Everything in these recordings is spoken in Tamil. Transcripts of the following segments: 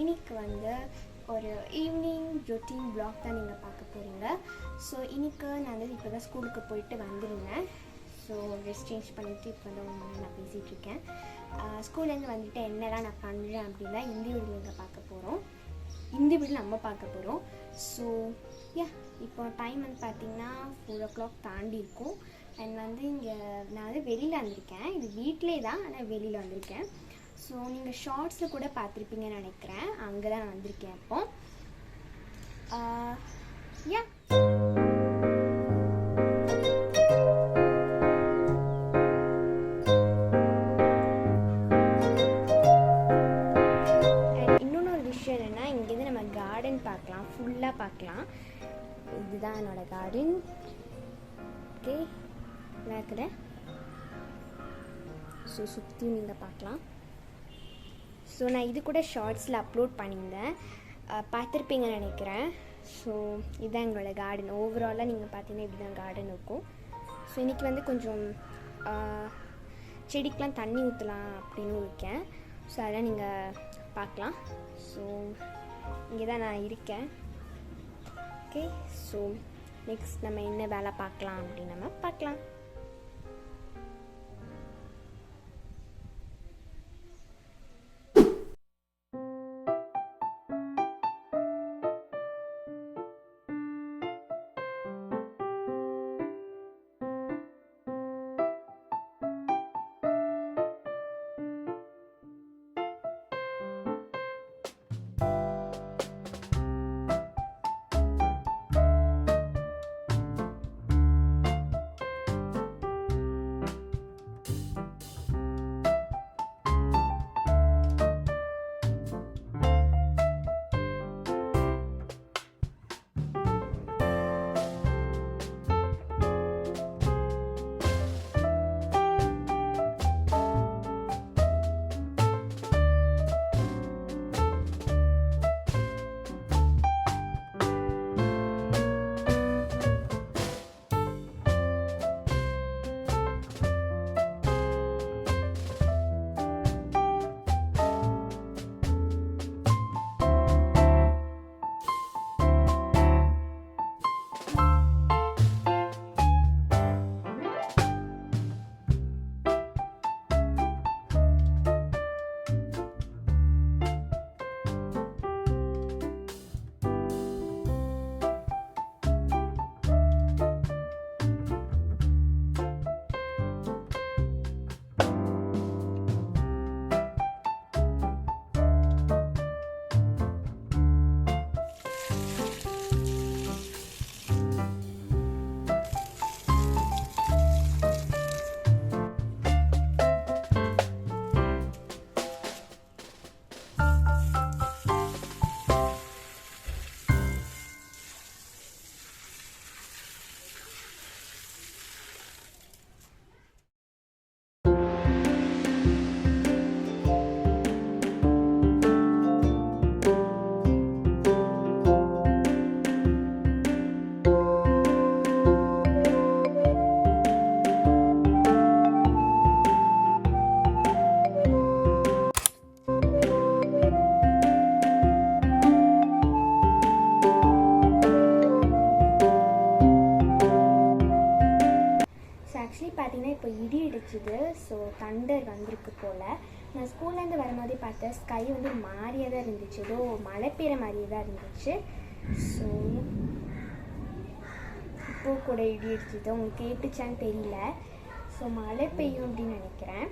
இன்னைக்கு வந்து ஒரு ஈவினிங் ரொட்டீன் வ்ளாக் தான் நீங்கள் பார்க்க போகிறீங்க. ஸோ இன்னைக்கு நான் வந்து இப்போ தான் ஸ்கூலுக்கு போயிட்டு வந்துருந்தேன். ஸோ ட்ரெஸ் சேஞ்ச் பண்ணிவிட்டு இப்போ வந்து உங்களுக்கு நான் பேசிகிட்ருக்கேன். ஸ்கூல்லேருந்து வந்துட்டு என்னெல்லாம் நான் பண்ணுறேன் அப்படின்னா இந்த வீடியோவில் பார்க்க போகிறோம். இந்த வீடியோ நம்ம பார்க்க போகிறோம். ஸோ இப்போ டைம் வந்து பார்த்திங்கன்னா 4 o'clock தாண்டி இருக்கும். அண்ட் வந்து இங்கே நான் வந்து வெளியில் வந்திருக்கேன். இது வீட்டிலே தான், ஆனால் வெளியில் வந்திருக்கேன். ஸோ நீங்கள் ஷார்ட்ஸில் கூட பார்த்துருப்பீங்கன்னு நினைக்கிறேன். அங்கே தான் நான் வந்திருக்கேன். இப்போ இன்னொன்று விஷயம் என்னென்னா, இங்கேருந்து நம்ம கார்டன் பார்க்கலாம், ஃபுல்லாக பார்க்கலாம். இதுதான் என்னோட கார்டன். ஓகே, நடக்குது. ஸோ சுற்றி நீங்கள் பார்க்கலாம். ஸோ நான் இது கூட ஷார்ட்ஸில் அப்லோட் பண்ணியிருந்தேன், பார்த்துருப்பீங்கன்னு நினைக்கிறேன். ஸோ இதுதான் எங்களோட கார்டன். ஓவராலாக நீங்கள் பார்த்தீங்கன்னா இப்படி தான் கார்டன் இருக்கும். ஸோ இன்றைக்கி வந்து கொஞ்சம் செடிக்கெலாம் தண்ணி ஊற்றலாம் அப்படின்னு இருக்கேன். ஸோ அதெல்லாம் நீங்கள் பார்க்கலாம். ஸோ இங்கே தான் நான் இருக்கேன். ஓகே, ஸோ நெக்ஸ்ட் நம்ம என்ன வேலை பார்க்கலாம் அப்படின்னு நம்ம பார்க்கலாம். பார்த்தீங்கன்னா இப்போ இடி இடிச்சுது. ஸோ தண்டர் வந்திருக்கு போல். நான் ஸ்கூல்லேருந்து வரும்போதே பார்த்தேன், ஸ்கை வந்து மாறியே தான் இருந்துச்சு, ஏதோ மழை பெய்கிற மாதிரியே தான் இருந்துச்சு. ஸோ இப்போது கூட இடி இடிச்சுது, உங்களுக்கு கேட்டுச்சான்னு தெரியல. ஸோ மழை பெய்யும் அப்படின்னு நினைக்கிறேன்.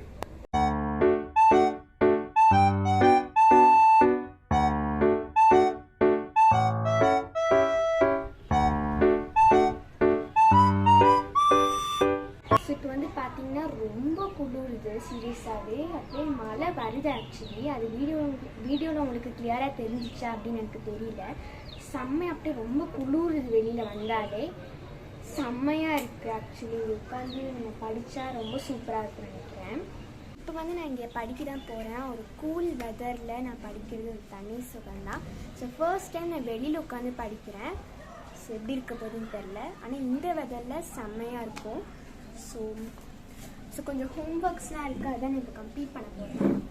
இப்போ வந்து பார்த்தீங்கன்னா ரொம்ப குளிருது சீரியஸாகவே. அப்படியே மழை வருது ஆக்சுவலி. அது வீடியோவில் உங்களுக்கு கிளியராக தெரிஞ்சிச்சா அப்படின்னு எனக்கு தெரியல. செம்மையாக அப்படியே ரொம்ப குளிருது, வெளியில் வந்தாலே செம்மையாக இருக்குது. ஆக்சுவலி உட்காந்து நம்ம படித்தா ரொம்ப சூப்பராக இருக்குன்னு நினைக்கிறேன். இப்போ வந்து நான் இங்கே படிக்க தான் போகிறேன். ஒரு கூல் வெதரில் நான் படிக்கிறது ஒரு தனி சுகம்தான். ஸோ ஃபர்ஸ்ட் டைம் நான் வெளியில் உட்காந்து படிக்கிறேன். ஸோ எப்படி இருக்க போதுன்னு தெரில, ஆனால் இந்த வெதரில் செம்மையாக இருக்கும். ஸோ கொஞ்சம் ஹோம்ஒர்க்ஸ்லாம் இருக்குது, அதான் நான் இப்போ கம்ப்ளீட் பண்ண போகிறேன்.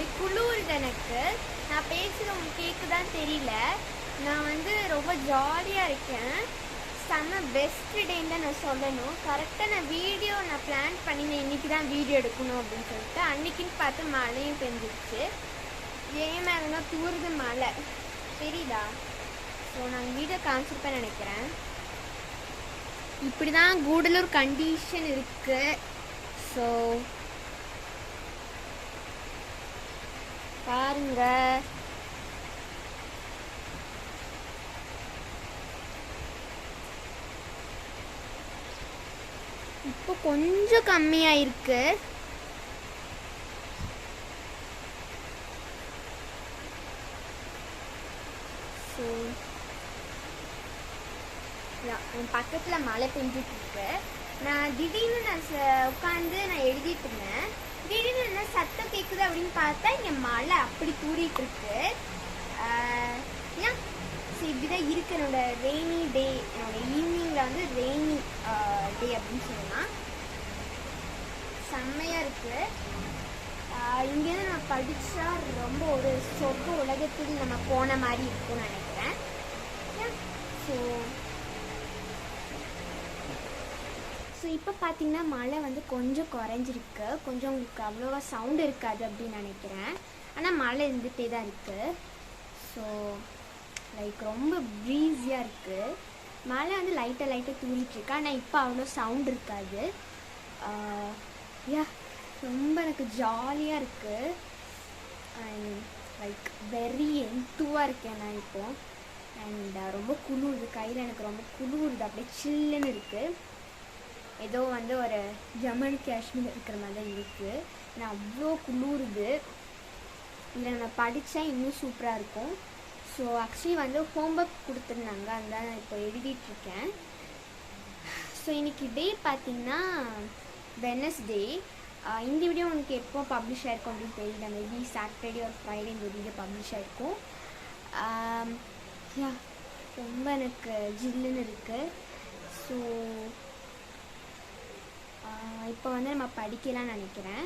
அப்படி குளிருது எனக்கு. நான் பேசுகிறது உங்களுக்கு கேட்குதான்னு தெரியல. நான் வந்து ரொம்ப ஜாலியாக இருக்கேன். செம்ம பெஸ்ட் டேன்னு தான் நான் சொல்லணும். கரெக்டாக நான் பிளான் பண்ணினேன் இன்றைக்கி தான் வீடியோ எடுக்கணும் அப்படின்னு சொல்லிட்டு. அன்றைக்கின்னு பார்த்து மழையும் பெஞ்சிருச்சு. ஏன் மேலே தூருது மழை தெரியுதா? ஸோ நான் வீடியோ காமிச்சிருப்பேன் நினைக்கிறேன். இப்படி தான் கூடலூர் கண்டிஷன் இருக்குது. ஸோ பாருங்க, இப்போ கொஞ்சம் கம்மியாக இருக்கு. ஸோ என் பக்கத்தில் மழை பெஞ்சிட்டு இருக்கு. நான் திடீர்னு உட்காந்து நான் எழுதிட்டு இருந்தேன். திடீர்னு என்ன சத்தம் கேட்குது அப்படின்னு பார்த்தா இங்கே மழை அப்படி தூரிட்டு இருக்கு. இப்படிதான் இருக்கு என்னோட ரெய்னி டே. என்னோட ஈவினிங்கில் வந்து ரெய்னி டே அப்படின்னு சொல்லலாம். செம்மையாக இருக்கு. இங்கேருந்து நம்ம படித்தா ரொம்ப ஒரு சொர்க்க உலகத்துக்கு நம்ம போன மாதிரி இருக்கும்னு நினைக்கிறேன். ஸோ இப்போ பார்த்தீங்கன்னா மழை வந்து கொஞ்சம் குறைஞ்சிருக்கு. கொஞ்சம் உங்களுக்கு அவ்வளோவா சவுண்டு இருக்காது அப்படின்னு நினைக்கிறேன். ஆனால் மழை இருந்துகிட்டே தான் இருக்குது. ஸோ லைக் ரொம்ப ப்ரீஸியாக இருக்குது. மழை வந்து லைட்டாக தூரிட்டுருக்கு. ஆனால் இப்போ அவ்வளோ சவுண்ட் இருக்காது. ரொம்ப எனக்கு ஜாலியாக இருக்குது. அண்ட் லைக் வெரி என்துவாக இருக்கேன் நான் இப்போது. அண்ட் ரொம்ப குளிருது. கையில் எனக்கு ரொம்ப குளிருது. அப்படியே சில்லுன்னு இருக்குது. ஏதோ வந்து ஒரு ஜம்மு காஷ்மீர் இருக்கிற மாதிரி தான் இருக்குது. நான் அவ்வளோ குளிருது. இதில் நான் படித்தா இன்னும் சூப்பராக இருக்கும். ஸோ ஆக்சுவலி வந்து ஹோம்ஒர்க் கொடுத்துருந்தாங்க. அதுதான் நான் இப்போ எழுதிட்டுருக்கேன். ஸோ இன்றைக்கி டே பார்த்திங்கன்னா வெனஸ்டே. இந்த வீடியோ உங்களுக்கு எப்போ பப்ளிஷ் ஆகிருக்கும் அப்படின்னு தெரியல. மேபி சாட்டர்டே ஒரு ஃப்ரைடே இந்த வீடியோ பப்ளிஷ் ஆகிருக்கும். ரொம்ப எனக்கு ஜில்லுன்னு இருக்குது. ஸோ இப்போ வந்து நம்ம படிக்கலாம்னு நினைக்கிறேன்.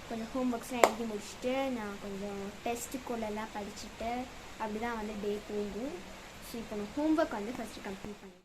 கொஞ்சம் ஹோம்ஒர்க்ஸ்லாம் எழுதி முடிச்சுட்டு நான் கொஞ்சம் டெஸ்ட்டுக்குள்ளெல்லாம் படிச்சுட்டு அப்படி தான் வந்து டே போகும். ஸோ இப்போ நான் ஹோம்ஒர்க் வந்து ஃபஸ்ட்டு கம்ப்ளீட் பண்ணேன்.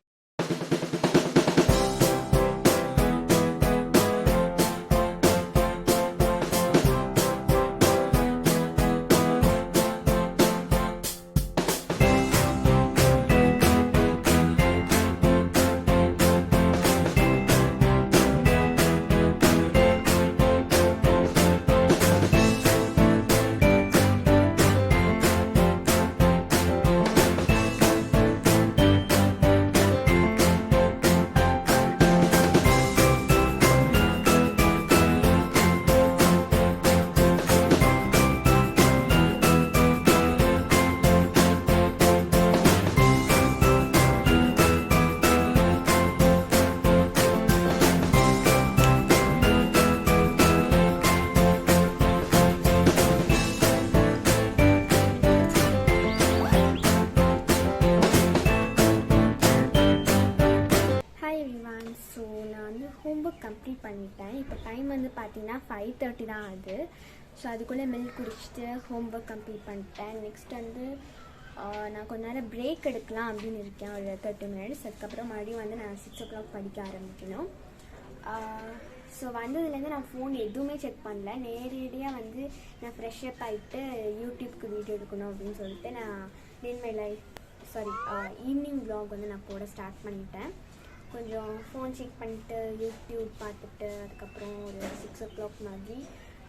ஸோ நான் வந்து ஹோம்ஒர்க் கம்ப்ளீட் பண்ணிட்டேன். இப்போ டைம் வந்து பார்த்திங்கன்னா 5:30 தான் ஆகுது. ஸோ அதுக்குள்ளே மில்க் குடிச்சிட்டு ஹோம்ஒர்க் கம்ப்ளீட் பண்ணிட்டேன். நெக்ஸ்ட் வந்து நான் கொஞ்ச நேரம் பிரேக் எடுக்கலாம் அப்படின்னு இருக்கேன், ஒரு 30 minutes. அதுக்கப்புறம் மறுபடியும் வந்து நான் 6 o'clock படிக்க ஆரம்பிக்கணும். ஸோ வந்ததுலேருந்து நான் ஃபோன் எதுவுமே செக் பண்ணல. நேரடியாக வந்து நான் ஃப்ரெஷ்அப் ஆகிட்டு யூடியூப்க்கு வீடியோ எடுக்கணும் அப்படின்னு சொல்லிட்டு நான் ஈவினிங் வ்ளாக் வந்து நான் போட ஸ்டார்ட் பண்ணிட்டேன். கொஞ்சம் ஃபோன் செக் பண்ணிவிட்டு யூடியூப் பார்த்துட்டு அதுக்கப்புறம் ஒரு 6 o'clock மாதிரி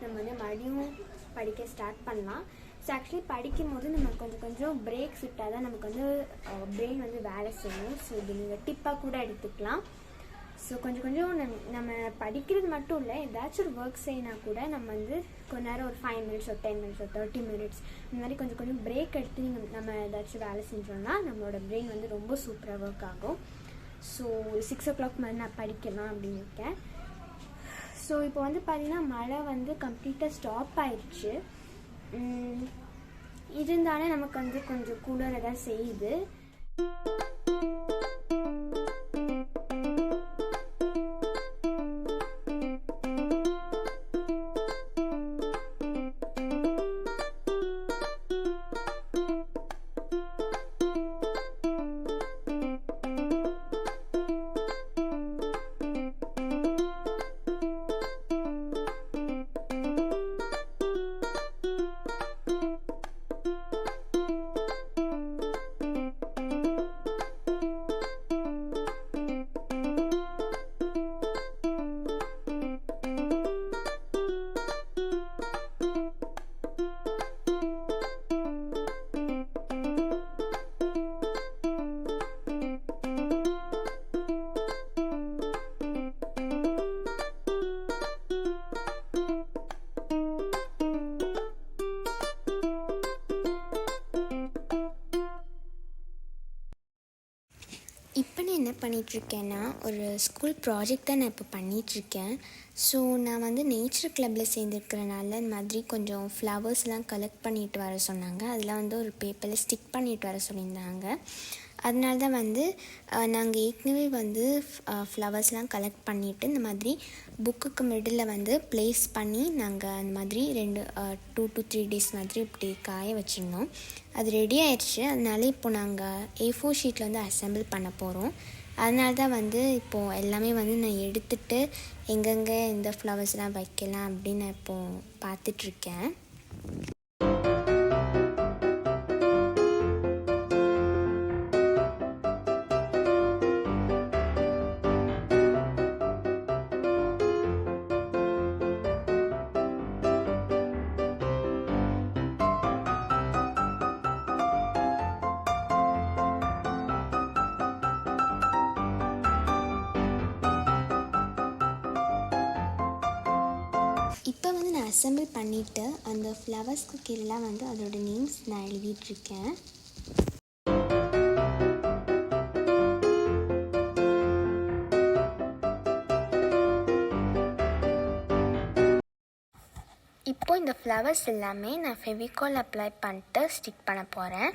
நம்ம வந்து மறுபடியும் படிக்க ஸ்டார்ட் பண்ணலாம். ஸோ ஆக்சுவலி படிக்கும் போது நம்ம கொஞ்சம் பிரேக்ஸ் விட்டால் தான் நமக்கு வந்து பிரெயின் வந்து வேலை செய்யும். ஸோ இது நீங்கள் டிப்பாக கூட எடுத்துக்கலாம். ஸோ கொஞ்சம் நம்ம படிக்கிறது மட்டும் இல்லை, ஏதாச்சும் ஒரு ஒர்க் செய்யினா கூட நம்ம வந்து கொஞ்ச நேரம் ஒரு 5 minutes ஒரு 10 minutes ஒரு 30 minutes இந்த மாதிரி கொஞ்சம் பிரேக் எடுத்து நம்ம ஏதாச்சும் வேலை செஞ்சோம்னா நம்மளோட பிரெயின் வந்து ரொம்ப சூப்பராக ஒர்க் ஆகும். ஸோ 6 o'clock மாதிரி நான் படிக்கலாம் அப்படின்னு இருக்கேன். ஸோ இப்போ வந்து பார்த்திங்கன்னா மழை வந்து கம்ப்ளீட்டாக ஸ்டாப் ஆயிடுச்சு. இருந்தாலும் நமக்கு வந்து கொஞ்சம் குளிர தான் செய்யுது. என்ன பண்ணிகிட்ருக்கேன்னா ஒரு ஸ்கூல் ப்ராஜெக்ட் தான் நான் இப்போ பண்ணிகிட்ருக்கேன். ஸோ நான் வந்து நேச்சர் கிளப்பில் சேர்ந்துருக்கிறனால இந்த மாதிரி கொஞ்சம் ஃப்ளவர்ஸ்லாம் கலெக்ட் பண்ணிட்டு வர சொன்னாங்க. அதெல்லாம் வந்து ஒரு பேப்பரில் ஸ்டிக் பண்ணிட்டு வர சொல்லியிருந்தாங்க. அதனால தான் வந்து நாங்கள் ஏற்கனவே வந்து ஃப்ளவர்ஸ்லாம் கலெக்ட் பண்ணிவிட்டு இந்த மாதிரி புக்குக்கு மிடில் வந்து ப்ளேஸ் பண்ணி நாங்கள் அந்த மாதிரி 2 to 3 days மாதிரி இப்படி காய வச்சுருந்தோம். அது ரெடி ஆயிடுச்சு. அதனால இப்போது நாங்கள் A4 ஷீட்டில் வந்து அசெம்பிள் பண்ண போகிறோம். அதனால தான் வந்து இப்போது எல்லாமே வந்து நான் எடுத்துகிட்டு எங்கெங்கே இந்த ஃப்ளவர்ஸ்லாம் வைக்கலாம் அப்படின்னு நான் இப்போது பார்த்துட்ருக்கேன். இப்போ வந்து நான் அசெம்பிள் பண்ணிவிட்டு அந்த ஃப்ளவர்ஸ்க்கு கீழெலாம் வந்து அதோடய நேம்ஸ் நான் எழுதிட்டுருக்கேன். இப்போ இந்த ஃப்ளவர்ஸ் எல்லாமே நான் ஃபெவிகால் அப்ளை பண்ணிட்டு ஸ்டிக் பண்ண போகிறேன்.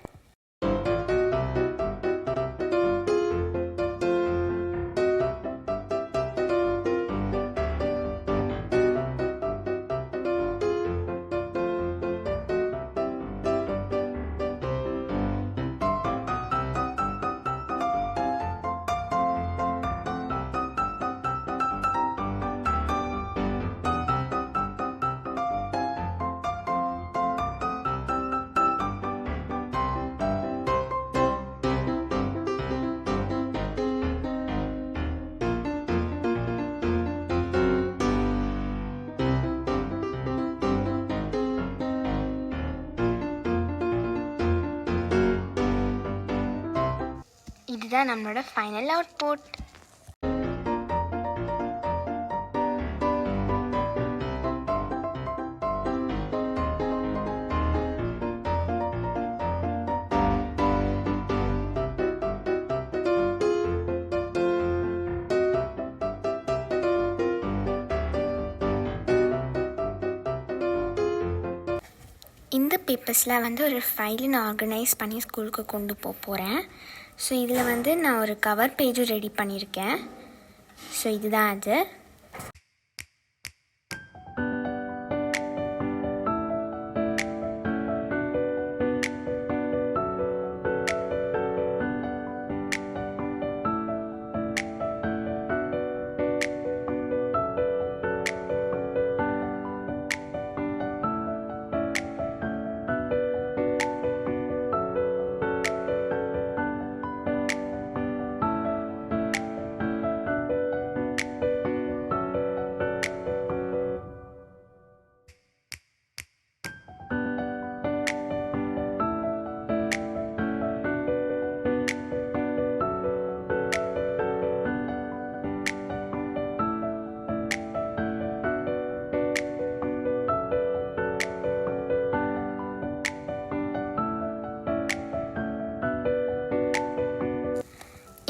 இதுதான் நம்மளோட ஃபைனல் அவுட்புட். இந்த பேப்பர்ஸில் வந்து ஒரு ஃபைலை நான் ஆர்கனைஸ் பண்ணி ஸ்கூலுக்கு கொண்டு போகிறேன். ஸோ இதில் வந்து நான் ஒரு கவர் பேஜும் ரெடி பண்ணியிருக்கேன். ஸோ இதுதான் அது.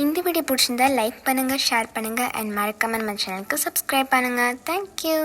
இந்த வீடியோ பிடிச்சிருந்தா லைக் பண்ணுங்கள், ஷேர் பண்ணுங்கள் அண்ட் மறக்காம நம்ம சேனலுக்கு சப்ஸ்கிரைப் பண்ணுங்கள். தேங்க்யூ.